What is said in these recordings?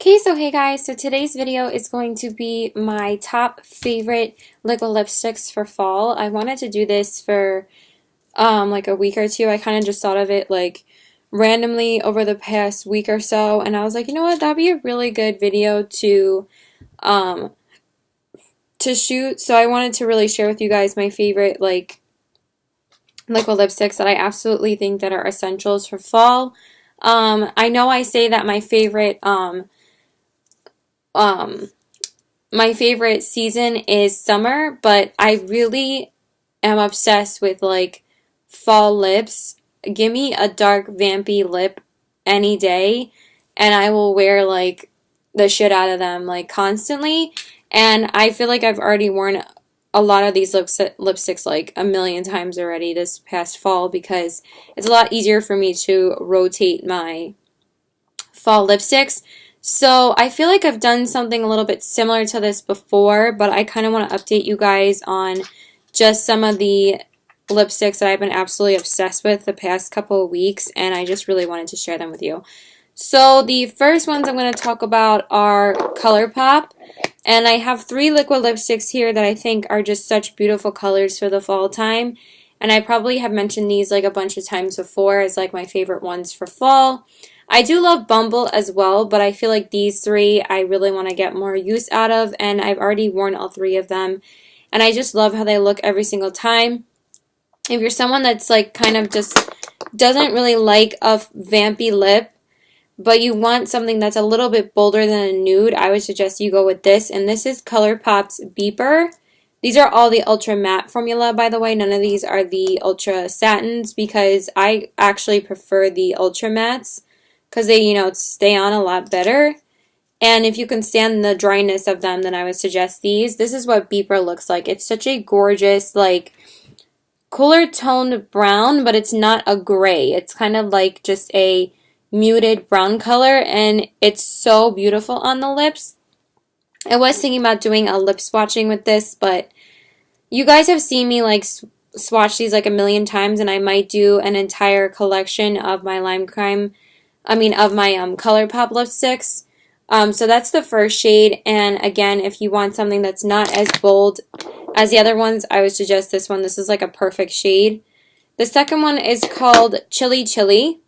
Okay, so hey guys, so today's video is going to be my top favorite liquid lipsticks for fall. I wanted to do this for like a week or two. I kind of just thought of it like randomly over the past week or so, and I was like, you know what, that'd be a really good video um to shoot. So I wanted to really share with you guys my favorite like liquid lipsticks that I absolutely think that are essentials for fall. I know I say that um my favorite season is summer, but I really am obsessed with like fall lips. Give me a dark vampy lip any day and I will wear like the shit out of them like constantly. And I feel like I've already worn a lot of these lipsticks like a million times already this past fall because it's a lot easier for me to rotate my fall lipsticks. So I feel like I've done something a little bit similar to this before, but I kind of want to update you guys on just some of the lipsticks that I've been absolutely obsessed with the past couple of weeks, and I just really wanted to share them with you. So the first ones I'm going to talk about are Colourpop, and I have three liquid lipsticks here that I think are just such beautiful colors for the fall time, and I probably have mentioned these like a bunch of times before as like my favorite ones for fall. I do love Bumble as well, but I feel like these three I really want to get more use out of, and I've already worn all three of them, and I just love how they look every single time. If you're someone that's like kind of just doesn't really like a vampy lip, but you want something that's a little bit bolder than a nude, I would suggest you go with this, and this is Colourpop's Beeper. These are all the Ultra Matte formula, by the way. None of these are the Ultra Satins because I actually prefer the Ultra Mattes because they, stay on a lot better. And if you can stand the dryness of them, then I would suggest these. This is what Beeper looks like. It's such a gorgeous, like, cooler toned brown, but it's not a gray. It's kind of like just a muted brown color, and it's so beautiful on the lips. I was thinking about doing a lip swatching with this, but you guys have seen me like swatch these like a million times, and I might do an entire collection of my of my Colourpop lipsticks. So that's the first shade, and again, if you want something that's not as bold as the other ones, I would suggest this one. This is like a perfect shade. The second one is called Chili Chili,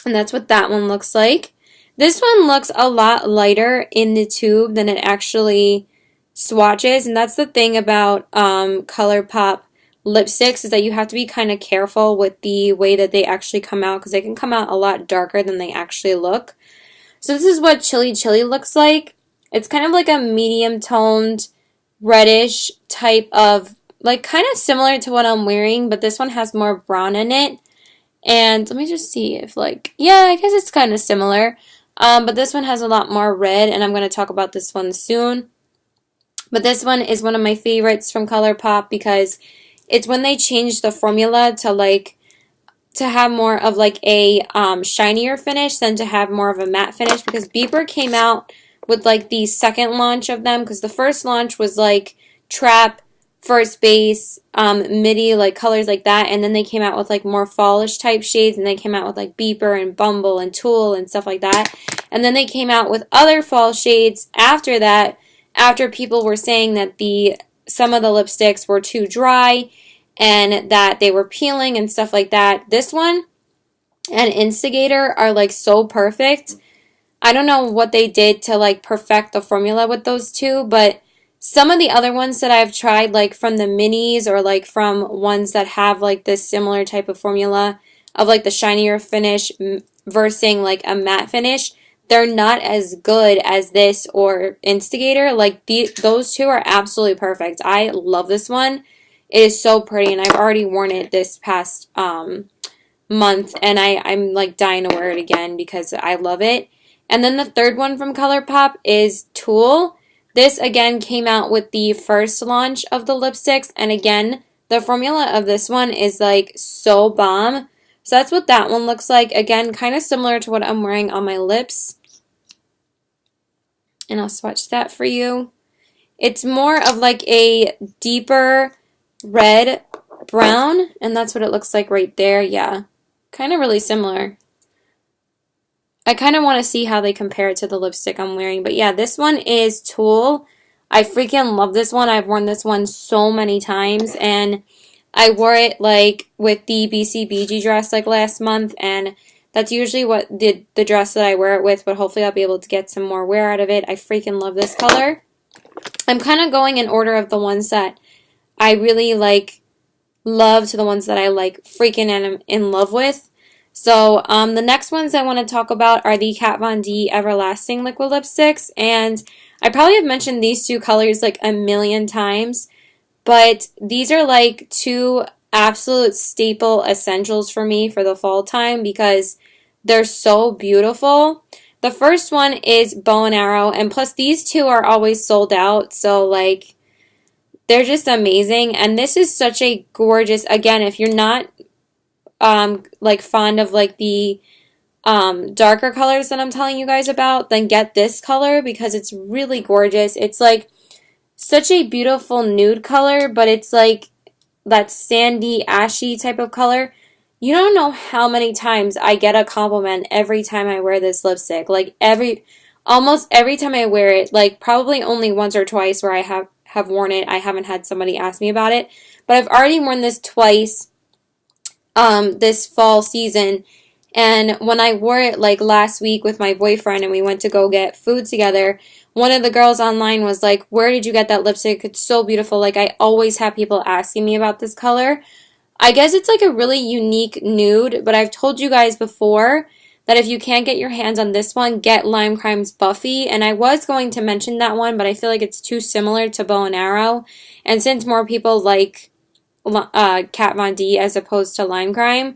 and that's what that one looks like. This one looks a lot lighter in the tube than it actually swatches, and that's the thing about Colourpop lipsticks is that you have to be kind of careful with the way that they actually come out because they can come out a lot darker than they actually look. So this is what Chili Chili looks like. It's kind of like a medium toned reddish type of, like kind of similar to what I'm wearing, but this one has more brown in it. And let me just see if like, yeah, I guess it's kind of similar. But this one has a lot more red, and I'm going to talk about this one soon. But this one is one of my favorites from Colourpop because it's when they changed the formula to have more of like a shinier finish than to have more of a matte finish, because Beeper came out with like the second launch of them, because the first launch was like Trap, First Base, Midi, like colors like that, and then they came out with like more fallish type shades, and they came out with like Beeper and Bumble and Tool and stuff like that, and then they came out with other fall shades after that, after people were saying that some of the lipsticks were too dry and that they were peeling and stuff like that. This one and Instigator are like so perfect. I don't know what they did to like perfect the formula with those two, but some of the other ones that I've tried, like from the minis or like from ones that have like this similar type of formula of like the shinier finish versus like a matte finish, they're not as good as this or Instigator. Like those two are absolutely perfect. I love this one. It is so pretty, and I've already worn it this past month, and I'm like dying to wear it again because I love it. And then the third one from Colourpop is Tool. This again came out with the first launch of the lipsticks, and again, the formula of this one is like so bomb. So that's what that one looks like. Again, kind of similar to what I'm wearing on my lips. And I'll swatch that for you. It's more of like a deeper red brown, and that's what it looks like right there. Yeah, kind of really similar. I kind of want to see how they compare to the lipstick I'm wearing. But yeah, this one is Tulle. I freaking love this one. I've worn this one so many times, and I wore it like with the BCBG dress like last month, and that's usually what the dress that I wear it with, but hopefully I'll be able to get some more wear out of it. I freaking love this color. I'm kind of going in order of the ones that I really like love to the ones that I like freaking am in love with. So the next ones I want to talk about are the Kat Von D Everlasting Liquid Lipsticks, and I probably have mentioned these two colors like a million times, but these are like two absolute staple essentials for me for the fall time because they're so beautiful. The first one is Bow and Arrow, and plus these two are always sold out, so like they're just amazing. And this is such a gorgeous, again, if you're not like fond of like the darker colors that I'm telling you guys about, then get this color because it's really gorgeous. It's like such a beautiful nude color, but it's like that sandy, ashy type of color. You don't know how many times I get a compliment every time I wear this lipstick. Like almost every time I wear it, like probably only once or twice where I have worn it, I haven't had somebody ask me about it. But I've already worn this twice this fall season, and when I wore it like last week with my boyfriend and we went to go get food together, one of the girls online was like, "Where did you get that lipstick? It's so beautiful." Like I always have people asking me about this color. I guess it's like a really unique nude, but I've told you guys before that if you can't get your hands on this one, get Lime Crime's Buffy, and I was going to mention that one, but I feel like it's too similar to Bow and Arrow, and since more people like Kat Von D as opposed to Lime Crime.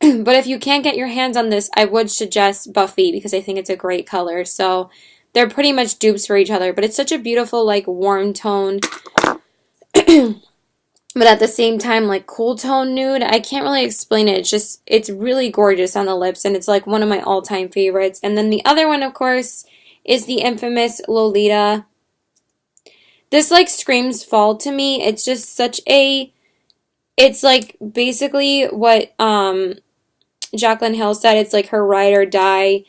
But if you can't get your hands on this, I would suggest Buffy because I think it's a great color. So they're pretty much dupes for each other, but it's such a beautiful like warm tone but at the same time like cool tone nude. I can't really explain it. It's really gorgeous on the lips, and it's like one of my all-time favorites. And then the other one, of course, is the infamous Lolita. This like screams fall to me. It's just such a, it's like basically what Jaclyn Hill said. It's like her ride or die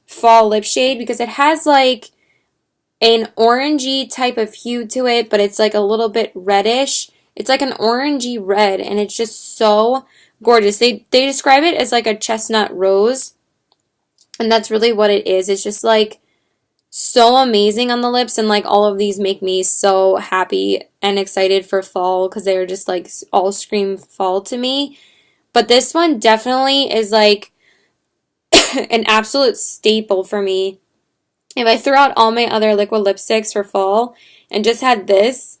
fall lip shade because it has like an orangey type of hue to it, but it's like a little bit reddish. It's like an orangey red, and it's just so gorgeous. They describe it as like a chestnut rose, and that's really what it is. It's just like so amazing on the lips, and like all of these make me so happy and excited for fall because they're just like all scream fall to me. But this one definitely is like an absolute staple for me. If I threw out all my other liquid lipsticks for fall and just had this,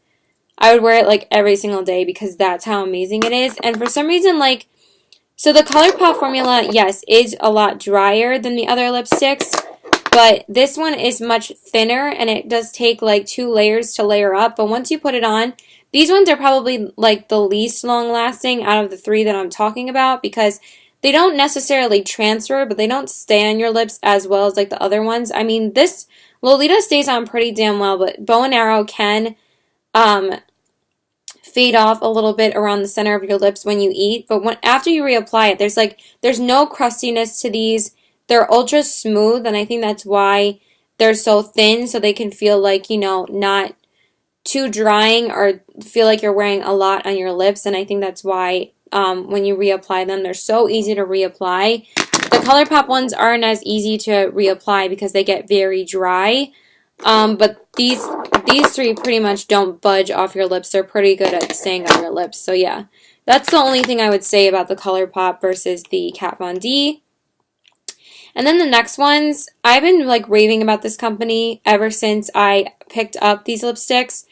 I would wear it like every single day because that's how amazing it is. And for some reason, like, so the Colourpop formula, yes, is a lot drier than the other lipsticks, but this one is much thinner, and it does take like 2 layers to layer up. But once you put it on, these ones are probably like the least long lasting out of the 3 that I'm talking about because they don't necessarily transfer, but they don't stay on your lips as well as like the other ones. I mean, this Lolita stays on pretty damn well, but Bow and Arrow can fade off a little bit around the center of your lips when you eat. But after you reapply it, there's no crustiness to these. They're ultra smooth, and I think that's why they're so thin, so they can feel like, you know, not too drying or feel like you're wearing a lot on your lips. And I think that's why when you reapply them, they're so easy to reapply. The Colourpop ones aren't as easy to reapply because they get very dry. But these 3 pretty much don't budge off your lips. They're pretty good at staying on your lips. So yeah, that's the only thing I would say about the Colourpop versus the Kat Von D. And then the next ones, I've been like raving about this company ever since I picked up these lipsticks.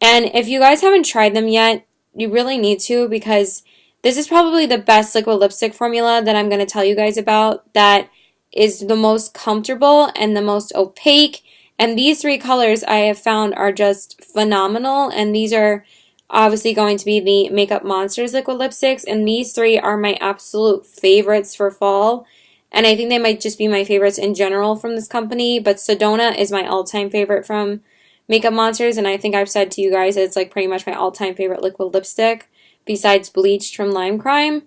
And if you guys haven't tried them yet, you really need to because this is probably the best liquid lipstick formula that I'm going to tell you guys about that is the most comfortable and the most opaque. And these 3 colors I have found are just phenomenal. And these are obviously going to be the Makeup Monsters liquid lipsticks. And these 3 are my absolute favorites for fall. And I think they might just be my favorites in general from this company. But Sedona is my all-time favorite from Makeup Monsters. And I think I've said to you guys that it's like pretty much my all-time favorite liquid lipstick besides Bleached from Lime Crime.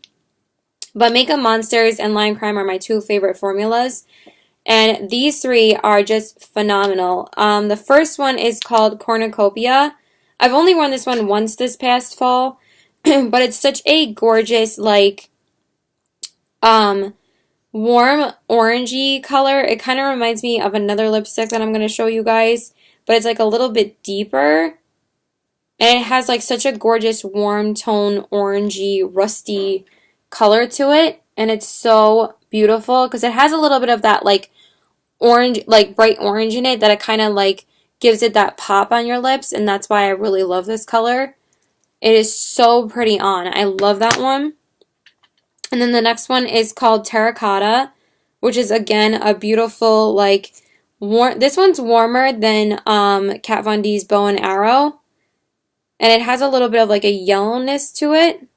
But Makeup Monsters and Lime Crime are my two favorite formulas. And these three are just phenomenal. The first one is called Cornucopia. I've only worn this one once this past fall, but it's such a gorgeous, like, um, warm orangey color. It kind of reminds me of another lipstick that I'm going to show you guys, but it's like a little bit deeper. And it has like such a gorgeous warm tone, orangey, rusty color to it. And it's so beautiful because it has a little bit of that like orange, like bright orange in it that it kind of like gives it that pop on your lips. And that's why I really love this color. It is so pretty on. I love that one. And then the next one is called Terracotta, which is again a beautiful like warm. This one's warmer than Kat Von D's Bow and Arrow. And it has a little bit of like a yellowness to it.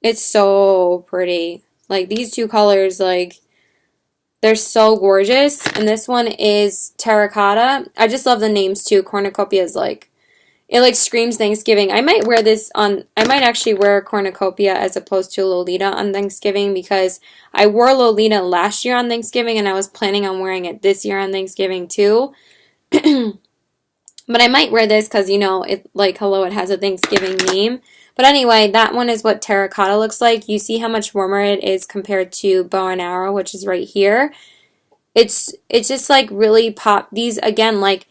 It's so pretty. Like these two colors, like they're so gorgeous. And this one is Terracotta. I just love the names too. Cornucopia is like, it like screams Thanksgiving. I might wear this on, I might actually wear Cornucopia as opposed to Lolita on Thanksgiving because I wore Lolita last year on Thanksgiving and I was planning on wearing it this year on Thanksgiving too. But I might wear this because, you know, it like, hello, it has a Thanksgiving name. But anyway, that one is what Terracotta looks like. You see how much warmer it is compared to Bow and Arrow, which is right here. It's just like really pop. These, again, like,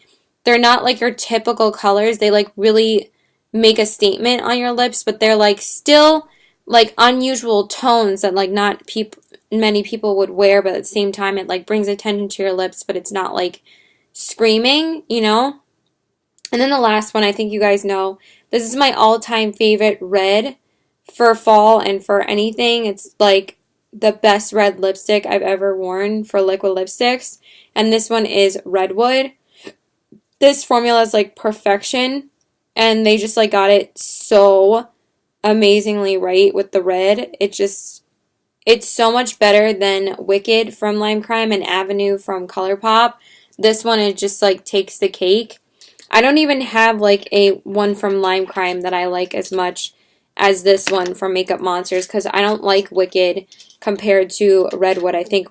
they're not like your typical colors. They like really make a statement on your lips, but they're like still like unusual tones that like not many people would wear, but at the same time it like brings attention to your lips, but it's not like screaming, you know? And then the last one, I think you guys know, this is my all-time favorite red for fall and for anything. It's like the best red lipstick I've ever worn for liquid lipsticks. And this one is Redwood. This formula is like perfection. And they just like got it so amazingly right with the red. It's so much better than Wicked from Lime Crime and Avenue from Colourpop. This one, it just like takes the cake. I don't even have like a one from Lime Crime that I like as much as this one from Makeup Monsters because I don't like Wicked compared to Redwood. I think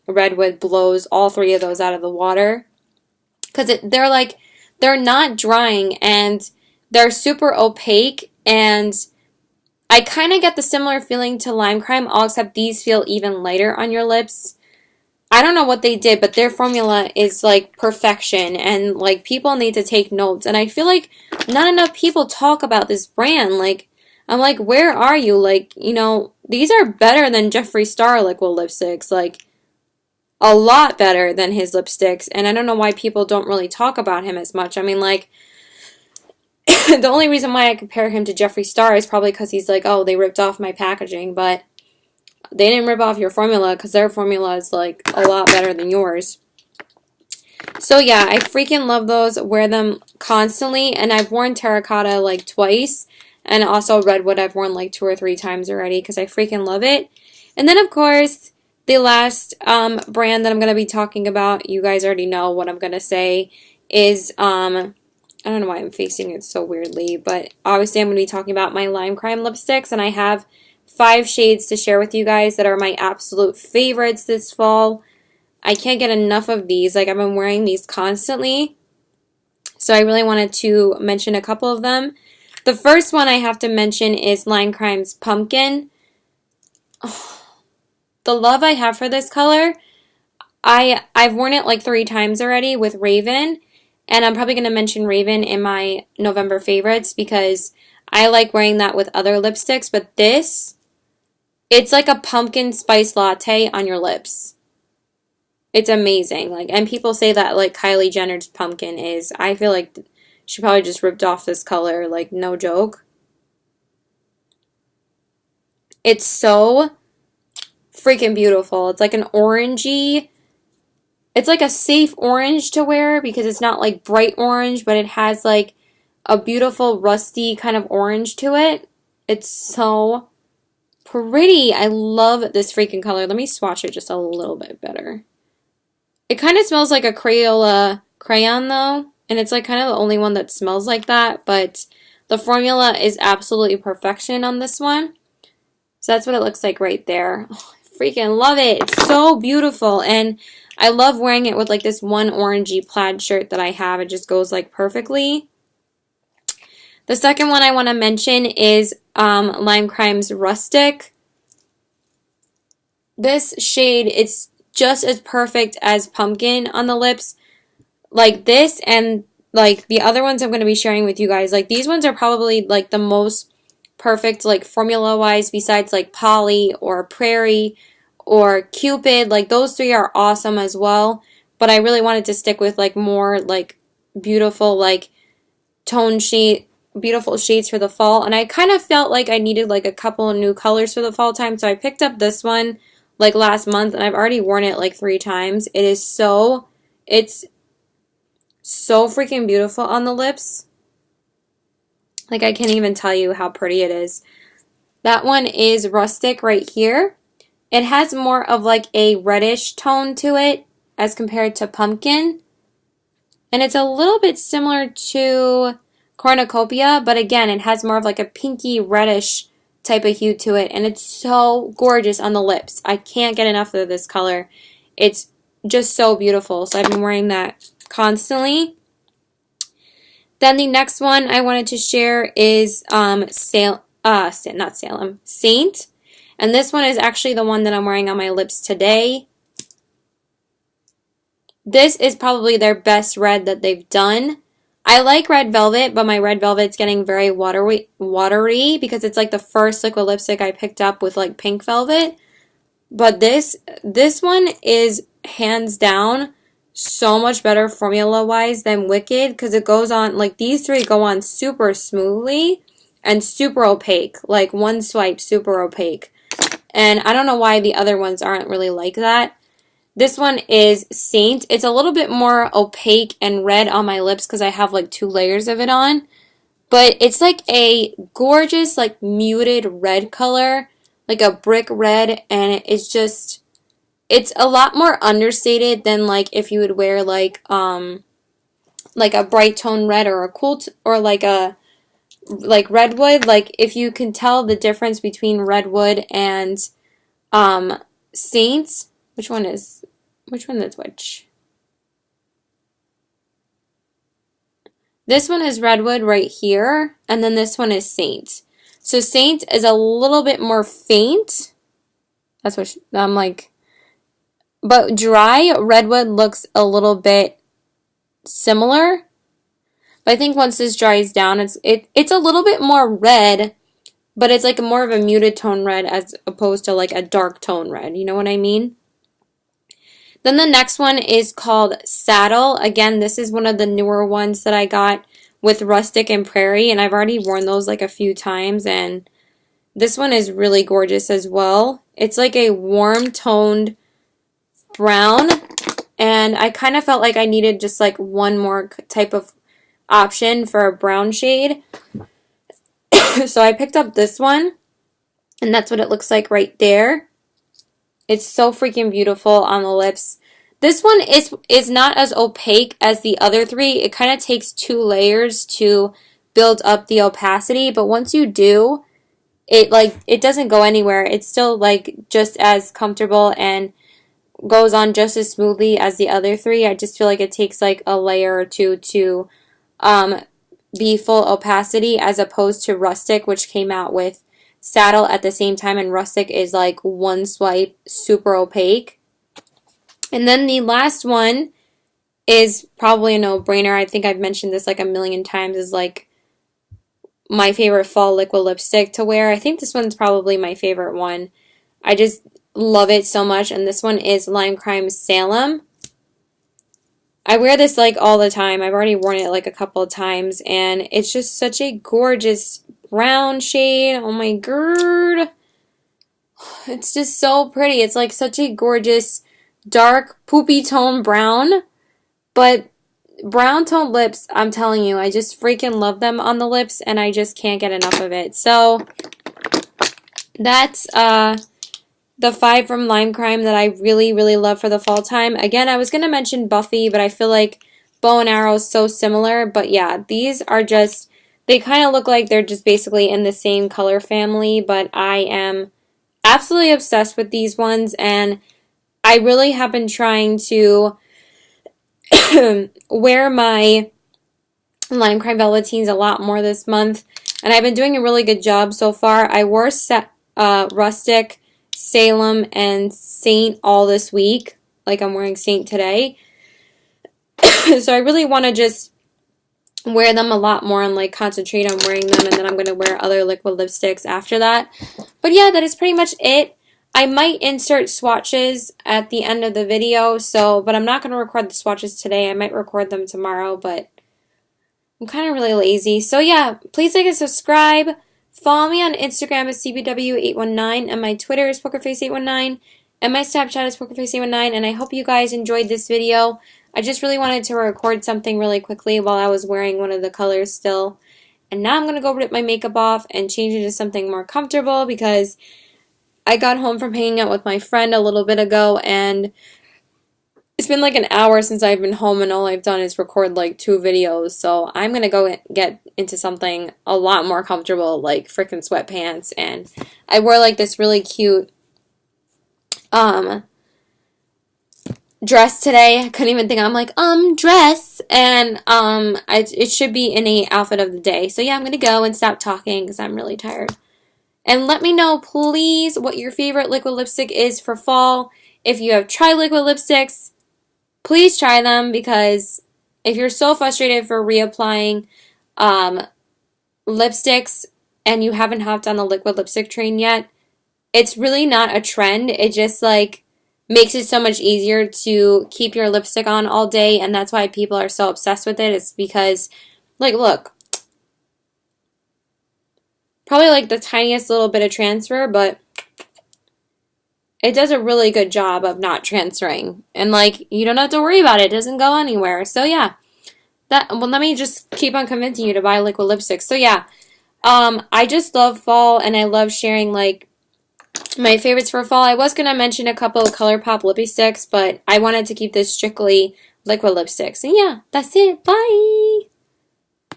Redwood blows all three of those out of the water because they're not drying and they're super opaque, and I kind of get the similar feeling to Lime Crime, all except these feel even lighter on your lips. I don't know what they did, but their formula is like perfection, and like people need to take notes. And I feel like not enough people talk about this brand. Like, I'm like, where are you? Like, you know, these are better than Jeffree Star liquid lipsticks. Like, a lot better than his lipsticks. And I don't know why people don't really talk about him as much. I mean, like, the only reason why I compare him to Jeffree Star is probably because he's like, oh, they ripped off my packaging, but they didn't rip off your formula because their formula is like a lot better than yours. So yeah, I freaking love those. Wear them constantly. And I've worn Terracotta like twice. And also Redwood I've worn like 2 or 3 times already because I freaking love it. And then of course, the last brand that I'm going to be talking about, you guys already know what I'm going to say, is, I don't know why I'm facing it so weirdly, but obviously I'm going to be talking about my Lime Crime lipsticks. And I have 5 shades to share with you guys that are my absolute favorites this fall. I can't get enough of these. Like, I've been wearing these constantly. So I really wanted to mention a couple of them. The first one I have to mention is Lime Crime's Pumpkin. Oh, the love I have for this color. I've worn it like 3 times already with Raven. And I'm probably going to mention Raven in my November favorites because I like wearing that with other lipsticks. But this, it's like a pumpkin spice latte on your lips. It's amazing. Like, and people say that like Kylie Jenner's pumpkin is. I feel like she probably just ripped off this color, like no joke. It's so freaking beautiful. It's like an orangey. It's like a safe orange to wear because it's not like bright orange, but it has like a beautiful rusty kind of orange to it. It's so pretty. I love this freaking color. Let me swatch it just a little bit better. It kind of smells like a Crayola crayon though, and it's like kind of the only one that smells like that, but the formula is absolutely perfection on this one. So that's what it looks like right there. Oh, I freaking love it. It's so beautiful. And I love wearing it with like this one orangey plaid shirt that I have. It just goes like perfectly. The second one I want to mention is Lime Crime's Rustic. This shade, it's just as perfect as Pumpkin on the lips. Like this and like the other ones I'm going to be sharing with you guys. Like these ones are probably like the most perfect like formula wise besides like Polly or Prairie or Cupid. Like those three are awesome as well. But I really wanted to stick with like more like beautiful like tone shade, beautiful shades for the fall. And I kind of felt like I needed like a couple of new colors for the fall time. So I picked up this one like last month and I've already worn it like 3 times. It's so freaking beautiful on the lips. Like I can't even tell you how pretty it is. That one is Rustic right here. It has more of like a reddish tone to it as compared to Pumpkin. And it's a little bit similar to Cornucopia, but again, it has more of like a pinky reddish type of hue to it, and it's so gorgeous on the lips. I can't get enough of this color. It's just so beautiful, so I've been wearing that constantly. Then the next one I wanted to share is Saint. And this one is actually the one that I'm wearing on my lips today. This is probably their best red that they've done. I like Red Velvet, but my Red Velvet's getting very watery because it's like the first liquid lipstick I picked up with like pink velvet. But this one is hands down so much better formula-wise than Wicked because it goes on, like these three go on super smoothly and super opaque. Like one swipe, super opaque. And I don't know why the other ones aren't really like that. This one is Saint. It's a little bit more opaque and red on my lips because I have like 2 layers of it on. But it's like a gorgeous, like muted red color, like a brick red, and it's just, it's a lot more understated than like if you would wear like a bright tone red or a cool or like a Redwood. Like if you can tell the difference between Redwood and Saint. Which one is which? This one is Redwood right here, and then this one is Saint. So Saint is a little bit more faint. That's what I'm like. But dry, Redwood looks a little bit similar. But I think once this dries down, it's a little bit more red, but it's like more of a muted tone red as opposed to like a dark tone red. You know what I mean? Then the next one is called Saddle. Again, this is one of the newer ones that I got with Rustic and Prairie, and I've already worn those like a few times, and this one is really gorgeous as well. It's like a warm toned brown, and I kind of felt like I needed just like one more type of option for a brown shade. So I picked up this one, and that's what it looks like right there. It's so freaking beautiful on the lips. This one is not as opaque as the other three. It kind of takes 2 layers to build up the opacity, but once you do, it doesn't go anywhere. It's still like just as comfortable and goes on just as smoothly as the other three. I just feel like it takes like a layer or 2 to be full opacity as opposed to Rustic, which came out with Saddle at the same time, and Rustic is like one swipe, super opaque. And then the last one is probably a no-brainer. I think I've mentioned this like a million times, is like my favorite fall liquid lipstick to wear. I think this one's probably my favorite one. I just love it so much, and this one is Lime Crime Salem. I wear this like all the time. I've already worn it like a couple of times, and it's just such a gorgeous brown shade. Oh my god. It's just so pretty. It's like such a gorgeous dark poopy tone brown, but brown tone lips, I'm telling you, I just freaking love them on the lips, and I just can't get enough of it. So that's the 5 from Lime Crime that I really, really love for the fall time. Again, I was going to mention Buffy, but I feel like Bow and Arrow is so similar. But yeah, these are just, they kind of look like they're just basically in the same color family, but I am absolutely obsessed with these ones, and I really have been trying to wear my Lime Crime Velveteens a lot more this month, and I've been doing a really good job so far. I wore Rustic, Salem, and Saint all this week, like I'm wearing Saint today. So I really want to just wear them a lot more and like concentrate on wearing them, and then I'm going to wear other liquid lipsticks after that. But yeah, that is pretty much it. I might insert swatches at the end of the video, but I'm not going to record the swatches today. I might record them tomorrow, but I'm kind of really lazy. So yeah, please like and subscribe. Follow me on Instagram at CBW819, and my Twitter is PokerFace819, and my Snapchat is PokerFace819, and I hope you guys enjoyed this video. I just really wanted to record something really quickly while I was wearing one of the colors still. And now I'm going to go rip my makeup off and change it to something more comfortable because I got home from hanging out with my friend a little bit ago, and it's been like an hour since I've been home, and all I've done is record like 2 videos. So I'm going to go get into something a lot more comfortable, like freaking sweatpants. And I wore like this really cute dress today. I couldn't even think. I'm like, dress. And it should be any outfit of the day. So yeah, I'm going to go and stop talking because I'm really tired. And let me know, please, what your favorite liquid lipstick is for fall. If you have tried liquid lipsticks, please try them, because if you're so frustrated for reapplying lipsticks and you haven't hopped on the liquid lipstick train yet, it's really not a trend. It just like makes it so much easier to keep your lipstick on all day, and that's why people are so obsessed with it. It's because, like, look. Probably like the tiniest little bit of transfer, but it does a really good job of not transferring. And like, you don't have to worry about it. It doesn't go anywhere. So yeah. Well, let me just keep on convincing you to buy liquid lipsticks. So yeah. I just love fall, and I love sharing like my favorites for fall. I was going to mention a couple of Colourpop lippy sticks, but I wanted to keep this strictly liquid lipsticks. And yeah, that's it. Bye!